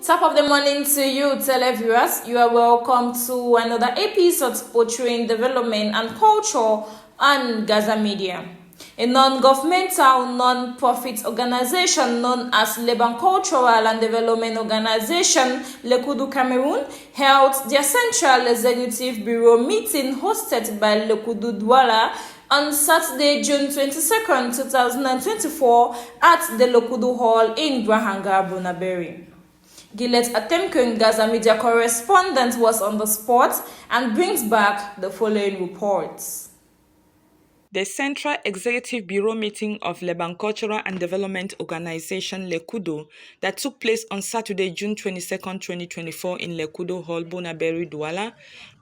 Top of the morning to you, televiewers. You are welcome to another episode portraying development and culture on Gaza Media. A non-governmental, non-profit organization known as Leban Cultural and Development Organization, LECUDO Cameroon, held their Central Executive Bureau meeting hosted by LECUDO Douala on Saturday, June 22nd, 2024 at the LECUDO Hall in Brahanga, Bonaberi. Gillette Atemkun, Gaza Media correspondent, was on the spot and brings back the following reports. The Central Executive Bureau meeting of Leban Cultural and Development Organization LECUDO that took place on Saturday, June 22nd, 2024 in LECUDO Hall, Bonaberi, Douala,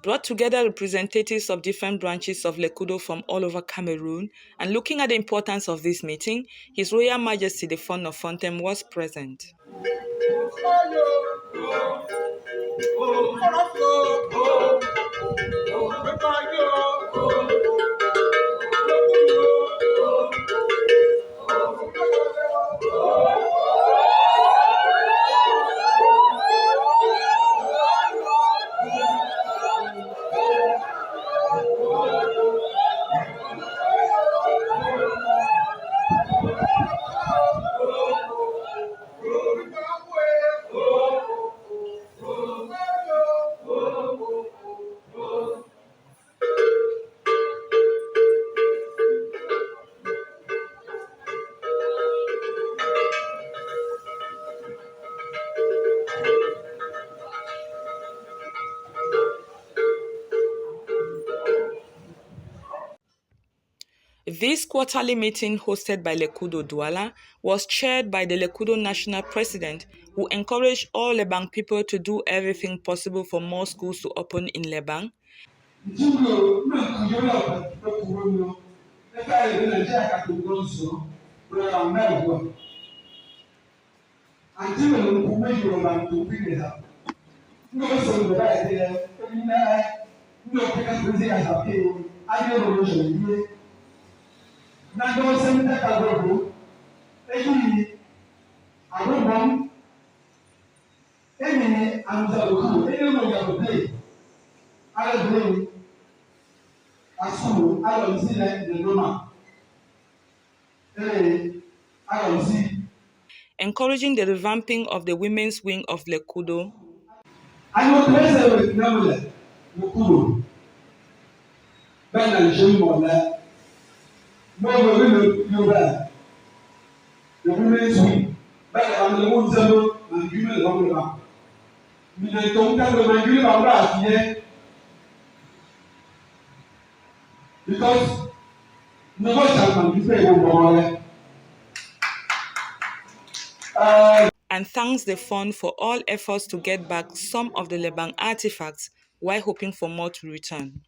brought together representatives of different branches of LECUDO from all over Cameroon. And looking at the importance of this meeting, His Royal Majesty the Fount of Fontem was present. This quarterly meeting hosted by LECUDO Douala was chaired by the LECUDO National President, who encouraged all Leban people to do everything possible for more schools to open in Leban. Encouraging the revamping of the women's wing of LECUDO. And thanks the fund for all efforts to get back some of the Leban artifacts while hoping for more to return.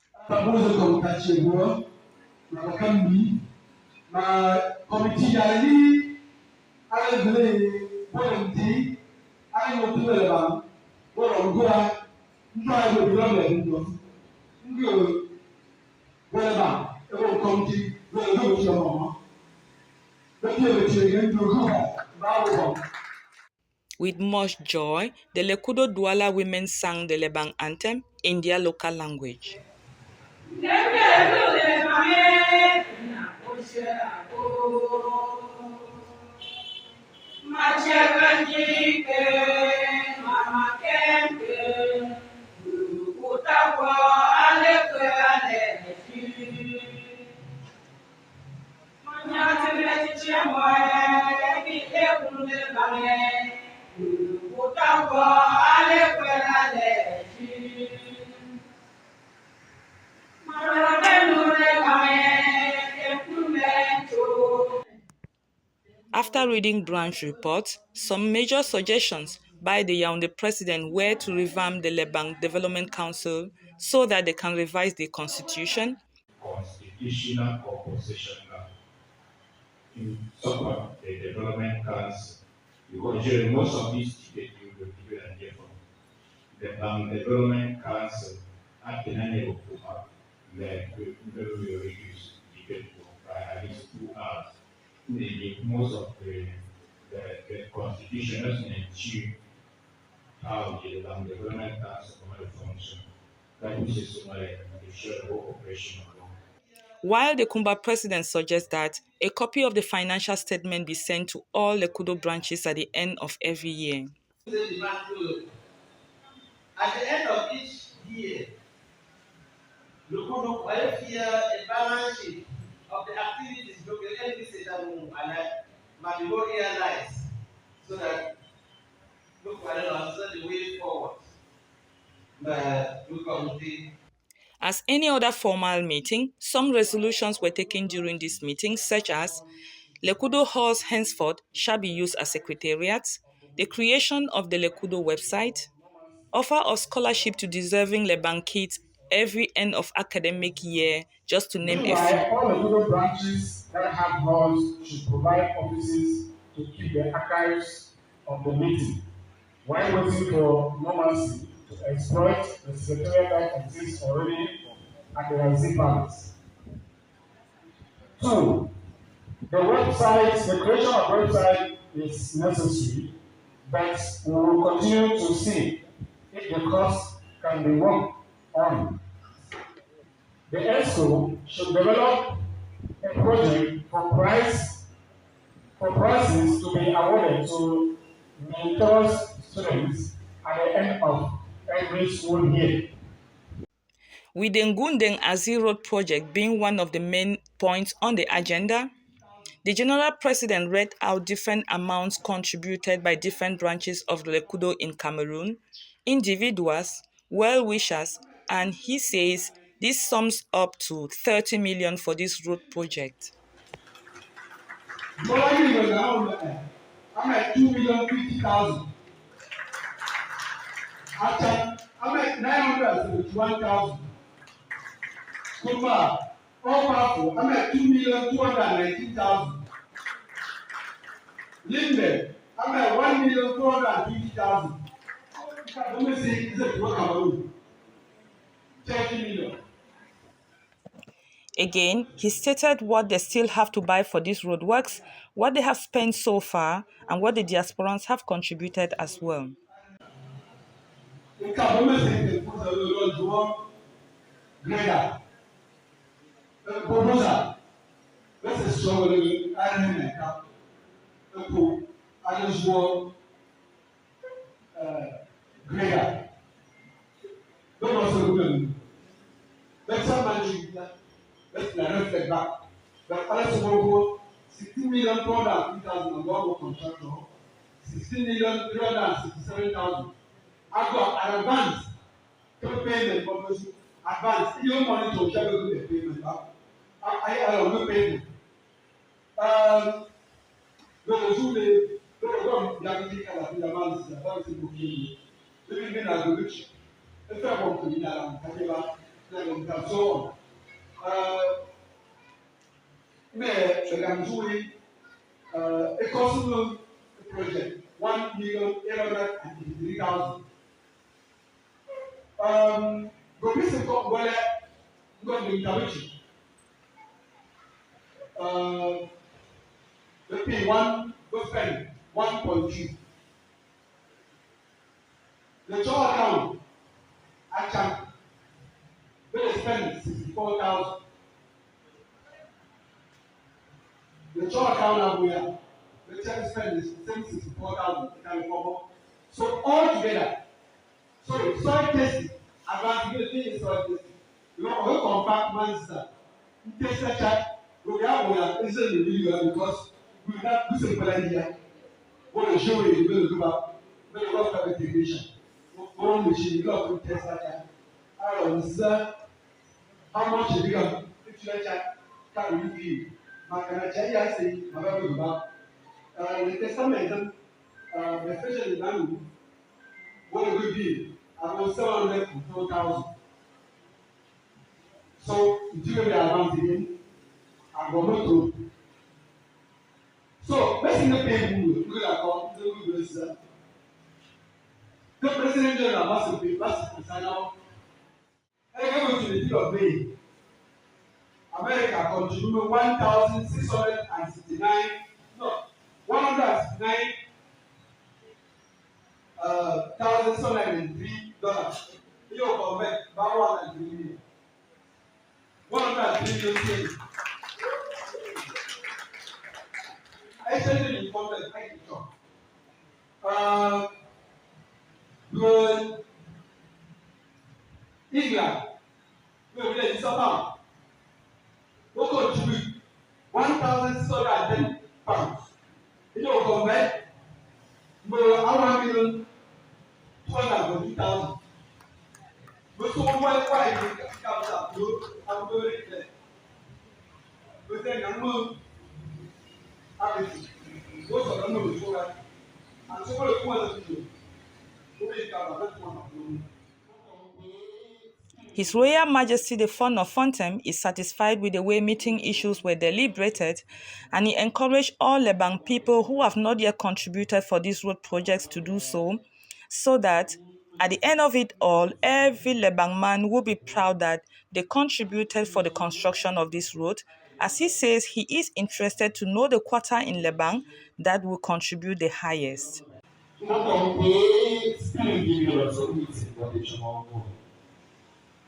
With much joy, the LECUDO Douala women sang the Leban anthem in their local language. After reading branch reports, some major suggestions by the Yaoundé president were to revamp the Leban Development Council so that they can revise the constitution, constitutional oppositional in support the development council. Because during most of these debates, you will give an idea from the development council at the end of the will reduce debate by at least 2 hours. Most of the constitution doesn't ensure how the development council function, that which is the share operation. While the Kumba president suggests that a copy of the financial statement be sent to all LECUDO branches at the end of every year. At the end of each year, LECUDO will fear a balance sheet of the activities located in this and might be more realized so that look at the way forward. As any other formal meeting, some resolutions were taken during this meeting, such as LECUDO halls henceforth shall be used as secretariats, the creation of the LECUDO website, offer of scholarship to deserving Lebankids every end of academic year, just to name a few. All LECUDO branches that have halls should provide offices to keep the archives of the meeting, while waiting for normalcy to exploit the secretariat that exists already at the Razi Palace. 2. The creation of website is necessary, but we will continue to see if the cost can be worked on. The ESCO should develop a project for prizes to be awarded to mentors students at the end of every school year. With the Ngundeng Azi Road project being one of the main points on the agenda, the General President read out different amounts contributed by different branches of the LECUDO in Cameroon, individuals, well-wishers, and he says this sums up to 30 million for this road project. I'm at 2,050,000. I'm at 971,000. Kumba, all powerful, I'm at 2,219,000. Limbe, I'm at 1,450,000. Let me see, is it what Cameroon? 30 million. Again, he stated what they still have to buy for these roadworks, what they have spent so far, and what the diasporans have contributed as well. Let's reflect back. But also, 16 million $250,000 and one contractor, 16 million $367,000. I got an advance payment for advance. You money to share with the payment. I don't payment. Those who they don't have to take care of the amounts that are booking. Living in a village. If I want to be there, so on. A possible project, 1,883,000. But this is what got the intervention. The P1 was spent 1.2. The total account actually they spend 64,000. The total account we have, the check spend is 64,000. So all together, sorry, soil testing, advanced is soil testing. You know, all compartments that take such a program is a review because we have to simple idea. What I show you, we'll do about the integration. One machine, you got to test that. I don't know how much you got to can review. Makanacha say, the testament, especially now, what it would be about 704,000. So, during the advance again, I'm going to. So, let's pay good account, the President General must be sign out. I go to the deal of May. America contributed 1,669, no, 169 $1,703. You convert about 103 million. 103 million. Actually, important. I can talk. Good. England. We will let you somehow. We contribute £1,610. You convert. We our million 240,000. We so why you come up to I'm doing it. We say number everything. Most of them will show that. And so what you want to do? We come up with one. His Royal Majesty the Fon of Fontem is satisfied with the way meeting issues were deliberated, and he encouraged all Lebang people who have not yet contributed for these road projects to do so that at the end of it all, every Lebang man will be proud that they contributed for the construction of this road. As he says, he is interested to know the quarter in Lebang that will contribute the highest.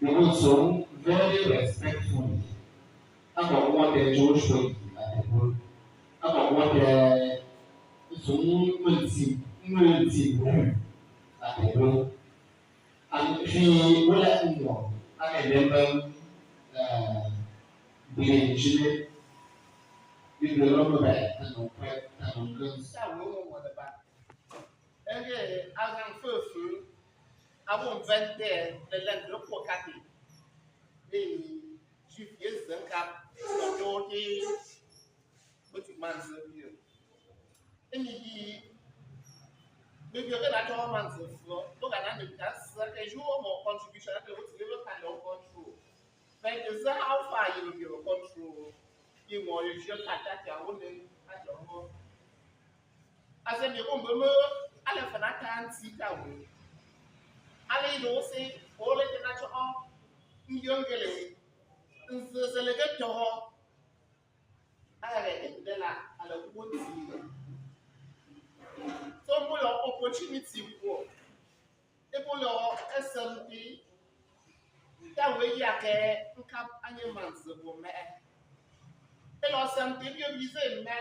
They also very respectfully about what the Jewish people about what the multi at the room. And he will let me know. I remember being Chile, we will not back and on prep and on guns. I won't want the back. And as I'm first, I won't vent there the land of Pocati. GPS dan kap so di butik manzo bio ini di bibio ke na to manzo flo to ga na de tas sa ke jo mo contribution ke what level can you control but is how far you will be control you mo you should kata ta wole at lo ase mi ko mbo ala fana tan si ta wo ala do se ole ke na cho ngele nzelege to de la à la so pour leur opportunity pour et pour leur SMP ta we ya ke nka anye manze bo me et leur SMP bi vise me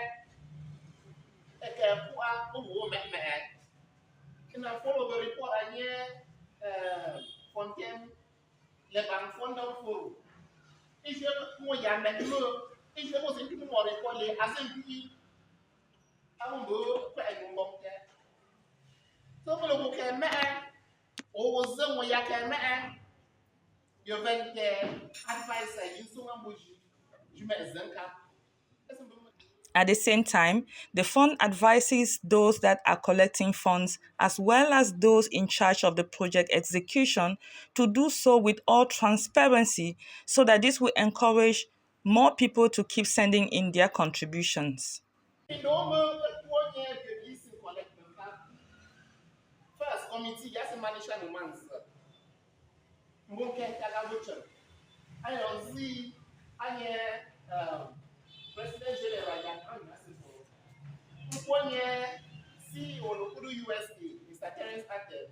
e ke kwa o me ina follow the report anye Fontem le bank fondam for if mo ya me lo if you was into mo report le SMP ambo kwa enyo ke so ko lo ke me o zo mo ya ke me yo vente advisor yin so amboji juma zanka. At the same time, the fund advises those that are collecting funds as well as those in charge of the project execution to do so with all transparency so that this will encourage more people to keep sending in their contributions. First, committee just manage the months. Mboke tagabucho. I don't see President General Yakan Nasibo. Mponye CEO LECUDO USA, Mr. Terence Atel.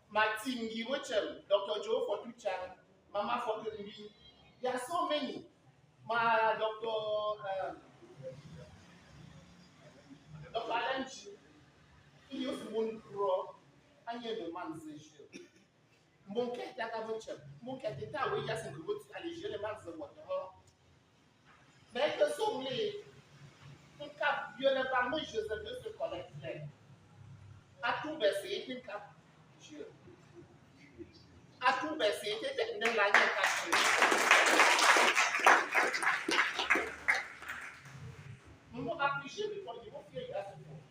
My team Giwochem, Dr. Joe Fortuchan, Mama Fortuny. There are so many. My Dr. Alanchi, he used one pro, and the man's issue. Monke Tagabuchem, Monke the town we just go to Alger, the man's the water. Mais que sont les cap violent par moi, je veux se collecter. À tout baisser, une cap. À tout baisser, c'était une l'année cachée. Nous appliquer le point de vue qui est à ce point.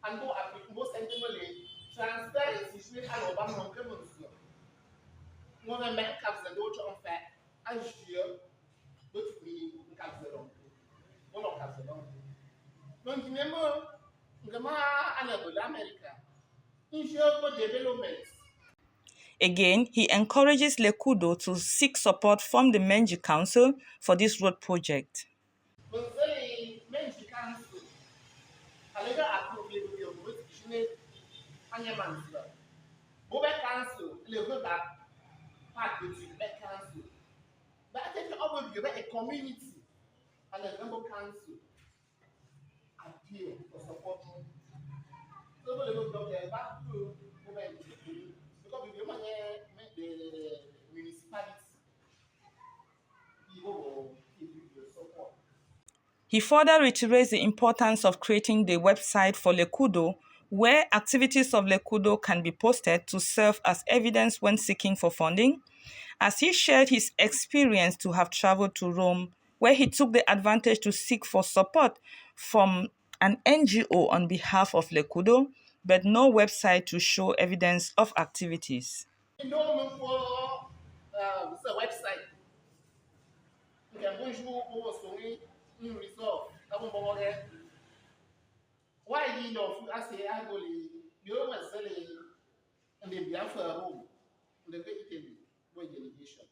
And nous appliquer nos sentiments, transparency, je vais à l'obam non que nous sommes. Nous avons même cap de d'autres en fait, agir, d'autres pays, cap de l'homme. On a cap de l'homme. Donc, Again, he encourages LECUDO to seek support from the Menji Council for this road project. man go back cancel le go back part de back cancel but I think all you a community and the member council appear for support so we go talk back to government because we dey the municipality people will give you the support. He further reiterates the importance of creating the website for LECUDO, where activities of LECUDO can be posted to serve as evidence when seeking for funding, as he shared his experience to have traveled to Rome, where he took the advantage to seek for support from an NGO on behalf of LECUDO, but no website to show evidence of activities. No for the website. You can go show over story in resolve. Why you know I say I go you always say and the Biafra Rome, the vegetable boy delegation.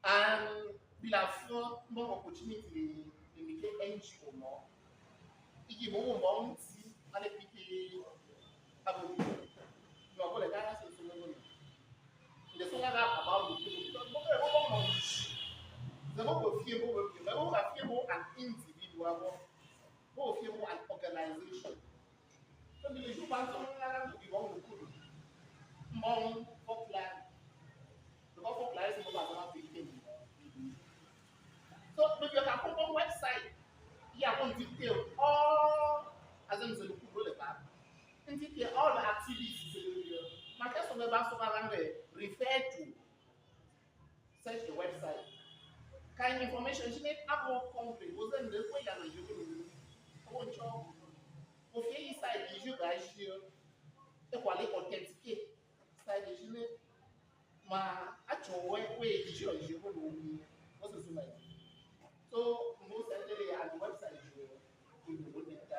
And we'll have more opportunity to make NGO more. If you move on, and the people have no go Ghana so no. The song about the people because the more fear more an individual, more fear more an organization. So the issue was to be one good. More popular. The more popular is more about the so if you can put on website, you have to detail all as in the good back. In detail all the activities. My case of the refer to search the website. Kind of information she need have more concrete. Wasn't the way that you do. I want you. Okay, inside you guys here. Equally authenticate. Side you my actual way is your what's the name? So most certainly at the website you will get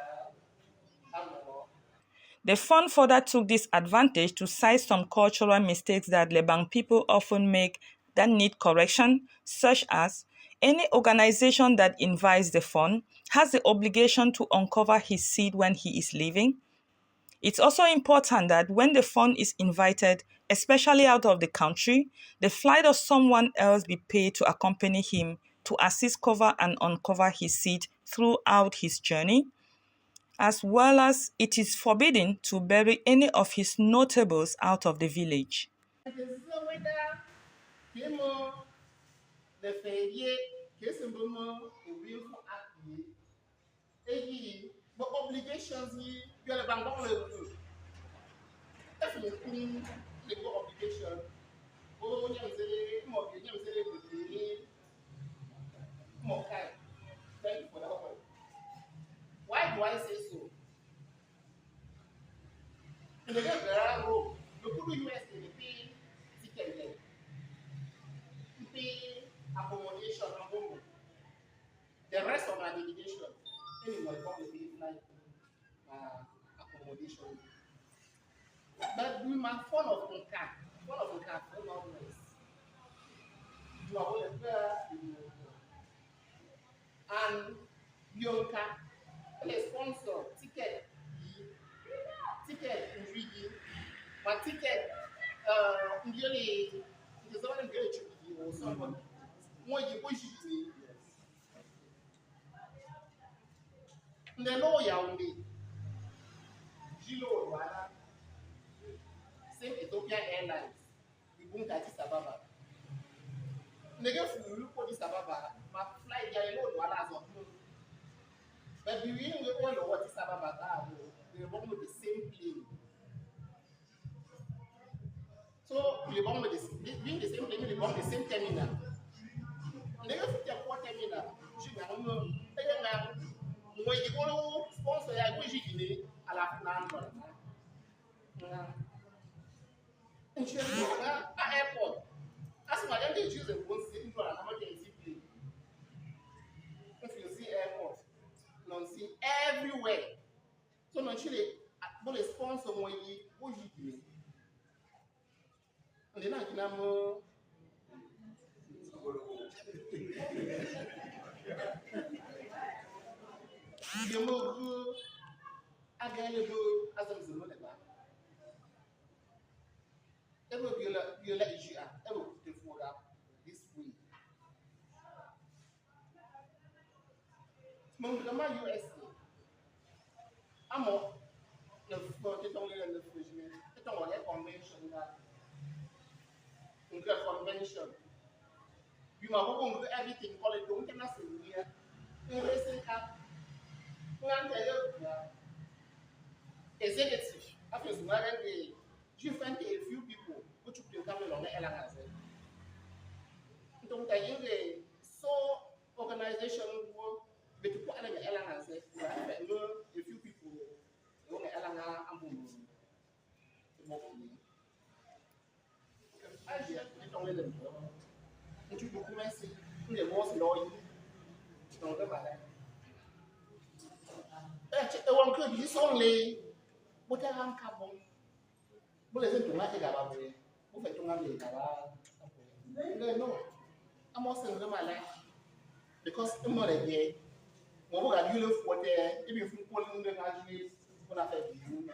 The fund further took this advantage to cite some cultural mistakes that Lebang people often make that need correction, such as any organization that invites the fund has the obligation to uncover his seed when he is leaving. It's also important that when the fund is invited, especially out of the country, the flight of someone else be paid to accompany him to assist cover and uncover his seed throughout his journey, as well as it is forbidden to bury any of his notables out of the village. the failure case in Bomo, the real act, but obligations you are a bank definitely legal obligation. Oh, thank you for that one. Why do I say so? In the game there are road, you put the US in the pay ticket, you pay accommodation and home. The rest of my delegation, anyway, come pay like accommodation. But we my phone of the car, no always. You are all there, and Yonka, a sponsor, ticket intriguing, my ticket, really, it is only very tricky or someone. More you push it, the lawyer only, Gilo, same Ethiopian Airlines, we won't Addis Ababa. Negative, we look for this Ababa, my flight, there alone, $1 of moon. But we really don't know what is Ababa, they belong with the same plane. So we belong with being the same plane, we belong the same terminal. Negative, terminal, she know, when you go to sponsor, I go to à la number. Insurance at airport. As my young use a one sitting to an emergency plane. If you see airport, you see everywhere. So naturally, but a sponsor when you go to and then I can more. You move available as I'm the ever viola issue ever put for this way. Mongama USA. Amo the it's only in the fridge. It's on a convention that convention. You are going to everything call it don't can say here. Racing up. Executive. After the different a few people who took the camera on the LNS. Don't tell you the so organization work but to put an LNS. A few people on the LNS. I hear it only them. And you documents in the most law. Don't remember that. One could use only what I am carbon. Boleh sentuh nggak sih gak boleh? Bukan cuma di dalam. No, I'm also in the malah because I'm not a gay. Mau bukan you look for the if you put in the actually pun apa you.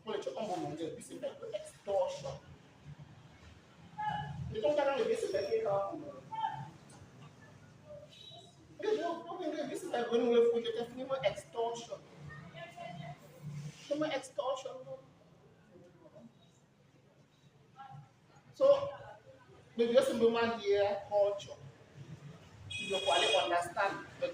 Boleh cakap mau mungkin bisa extortion. Itu kan lebih seperti kalau. Mungkin bisa kalau you look for the definitely extortion. Cuma extortion. So, maybe just a moment here, culture. You quality understand the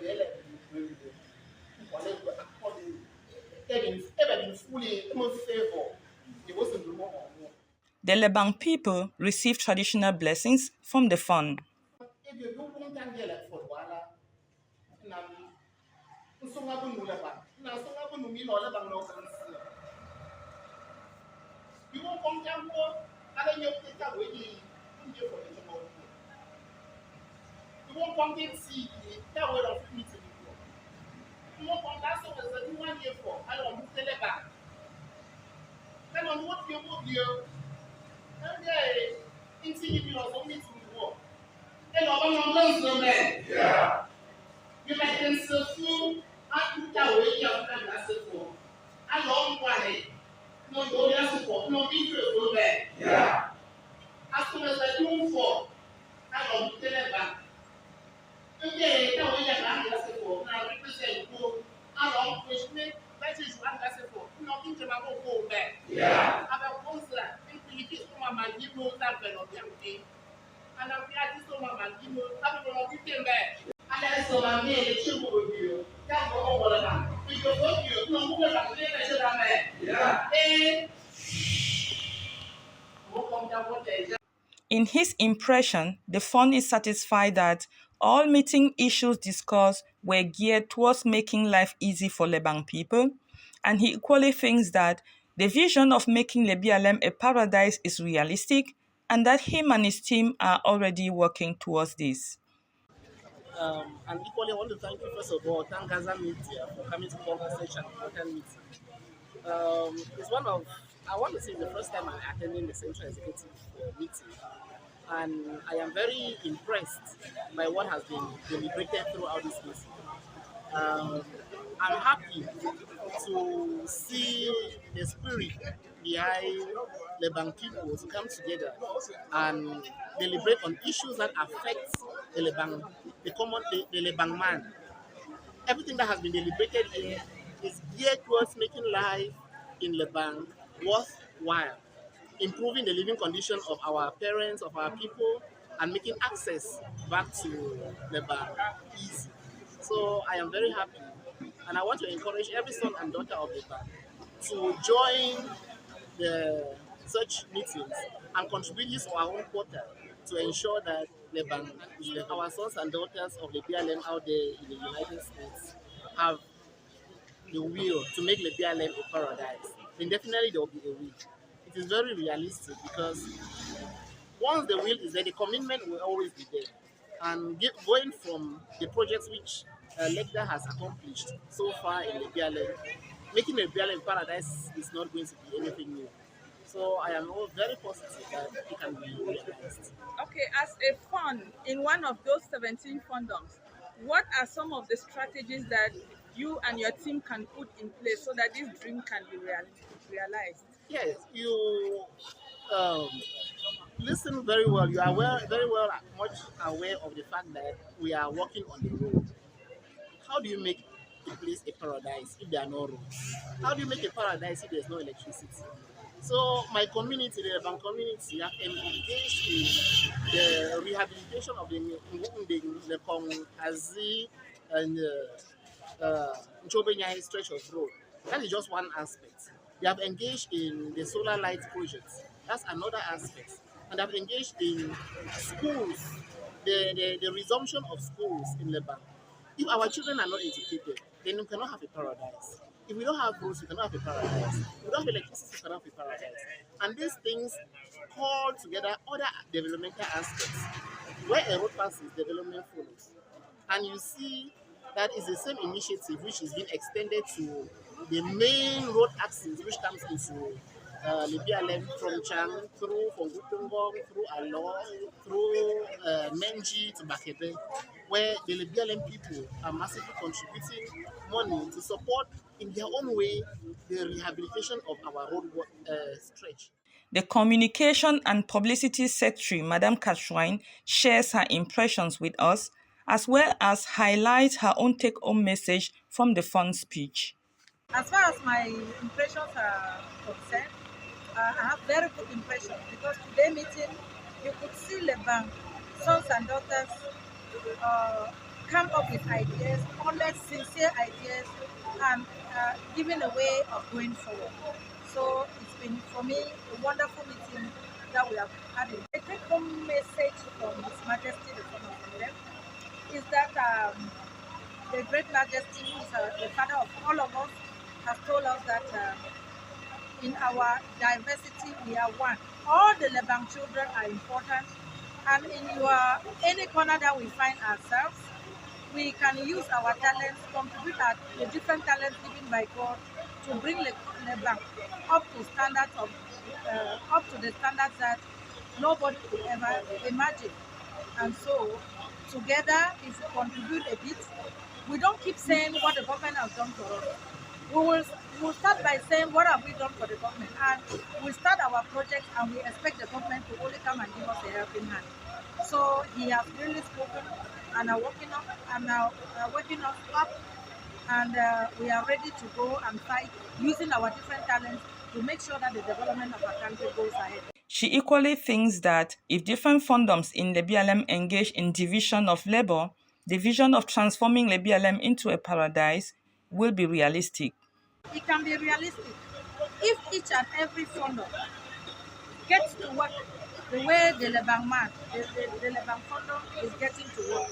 The Lebang people received traditional blessings from the fund. If you do one time here like for Douala, you won't come down more, and then you'll take away the for the tomorrow. You won't come and see that way of meeting. You won't come down so as a new 1 year for, I don't move the back. Then on what you move here, and there, in seeing you also meeting the war. Then on Muslim man. Yeah. You make them so full, and put away your friend as a fool. I love one. No, go there support. No, be go there. Yeah. As soon as I do for, I don't tell it back. Okay, now we are not support. Now represent go. I don't push me. That is one that's support. No, into my go back. Yeah. I have a consular. If you kiss my man, you know that when of young day. And I'm glad to my man, you know, I'm going to get back. And that's so I'm here, the children with you. That's what all of them. We go to you. No, who will have to should have met. Yeah. In his impression, the fund is satisfied that all meeting issues discussed were geared towards making life easy for Lebang people, and he equally thinks that the vision of making Lebialem a paradise is realistic and that him and his team are already working towards this. And equally, I want to thank you first of all, thank Gaza Media for coming to conversation, important meeting. It's one of, I want to say, the first time I'm attending the Central Executive meeting, and I am very impressed by what has been deliberated throughout this meeting. I'm happy to see the spirit behind Lebang people to come together and deliberate on issues that affect the Lebang, the Lebang man. Everything that has been deliberated here is geared towards making life in Lebang worthwhile, improving the living condition of our parents, of our people, and making access back to Lebang easy. So I am very happy, and I want to encourage every son and daughter of Lebang to join the such meetings and contribute this to our own quota to ensure that Lebang, our sons and daughters of the BLM out there in the United States have the will to make the BLM a paradise. Then definitely there will be a will. It is very realistic because once the will is there, the commitment will always be there. And going from the projects which LECUDO has accomplished so far in the BLM, making a BLM paradise is not going to be anything new. So I am very positive that it can be realized. Okay, as a fund in one of those 17 condoms, what are some of the strategies that you and your team can put in place so that this dream can be realized? Yes, you um, listen very well. You are very well, much aware of the fact that we are walking on the road. How do you make a place a paradise if there are no roads? How do you make a paradise if there's no electricity? So my community, the urban community, have engaged in the rehabilitation of the Kong Azi and Nchobenya stretch of road. That is just one aspect. They have engaged in the solar light projects. That's another aspect. And they have engaged in schools, the resumption of schools in Lebanon. If our children are not educated, then we cannot have a paradise. If we don't have roads, we cannot have a paradise. If we don't have electricity, we cannot have a paradise. And these things call together other developmental aspects. Where a road passes, development follows. And you see that is the same initiative which is being extended to the main road axis which comes into Libya from Chang through from Gutungong, through Alo, through Menji to Bakebe, where the Libyan people are massively contributing money to support in their own way the rehabilitation of our road stretch. The Communication and Publicity Secretary, Madam Katschwein, shares her impressions with us, as well as highlights her own take-home message from the fund speech. As far as my impressions are concerned, I have very good impression because today meeting, you could see Lebanc sons and daughters come up with ideas, honest, sincere ideas, and giving a way of going forward. So it's been, for me, a wonderful meeting that we have had. The take-home message from His Majesty the Former President is that the Great Majesty, who is the father of all of us, has told us that in our diversity we are one. All the Lebanc children are important, and in any corner that we find ourselves, we can use our talents, contribute the different talents given by God to bring Lebanc up to the standards that nobody could ever imagine. And so, together, if we contribute a bit, we don't keep saying what the government has done for us. We will start by saying what have we done for the government, and we start our project and we expect the government to only come and give us a helping hand. So he has really spoken and are working up and now waking us up, and we are ready to go and fight using our different talents to make sure that the development of our country goes ahead. She equally thinks that if different fundoms in the BLM engage in division of labor, the vision of transforming the BLM into a paradise will be realistic. It can be realistic if each and every fundom gets to work the way the Lebanc man, the Lebanc fundom is getting to work.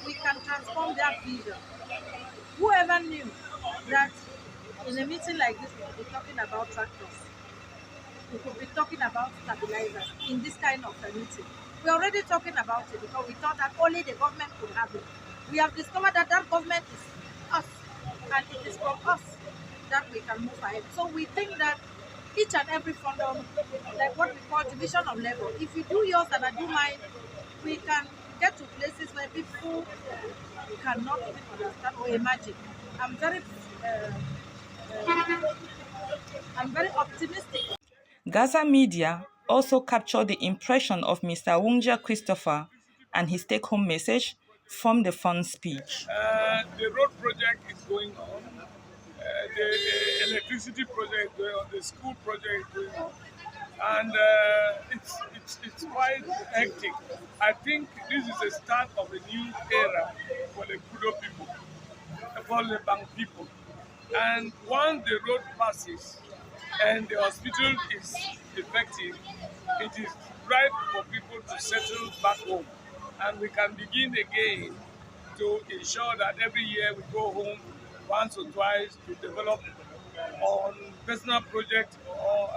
We can transform that vision. Whoever knew that in a meeting like this we could be talking about tractors, we could be talking about stabilizers in this kind of a meeting. We're already talking about it because we thought that only the government could have it. We have discovered that government is us, and it is from us that we can move ahead. So we think that each and every fundom, like what we call division of labor, if you do yours and I do mine, we can get to places where people cannot even understand or imagine. I'm very optimistic. Gaza Media also captured the impression of Mr. Wunja Christopher and his take-home message from the fund speech. The road project is going on. The electricity project is going on. The school project is going on. And it's quite hectic. I think this is the start of a new era for the LECUDO people, for the bank people. And once the road passes and the hospital is effective, it is right for people to settle back home. And we can begin again to ensure that every year we go home once or twice to develop on personal project or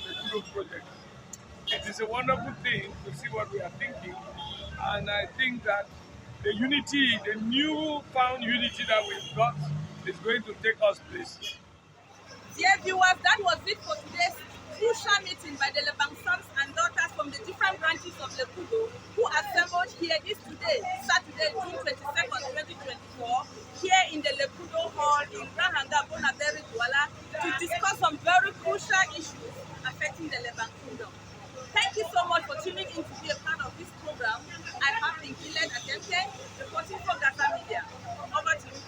the group project. It is a wonderful thing to see what we are thinking, and I think that the unity, the newfound unity that we've got is going to take us places. Dear viewers, that was it for today's crucial meeting by the Lebanc sons and daughters from the different branches of LECUDO who assembled here this today, Saturday, June 22nd, 2024, here in the LECUDO Hall in Rahanga, Bonaberi, Douala, to discuss some very crucial issues celebrating the Leban Kingdom. Thank you so much for tuning in to be a part of this program. I have been Gillette Ademte, reporting for Gaza Media. Over to you.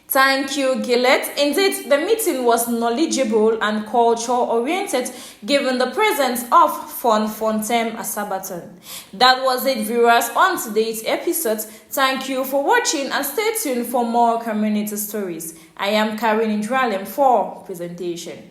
Thank you, Gillette. Indeed, the meeting was knowledgeable and culture-oriented given the presence of Fontem Asabaton. That was it, viewers, on today's episode. Thank you for watching and stay tuned for more community stories. I am Karen Indralem for presentation.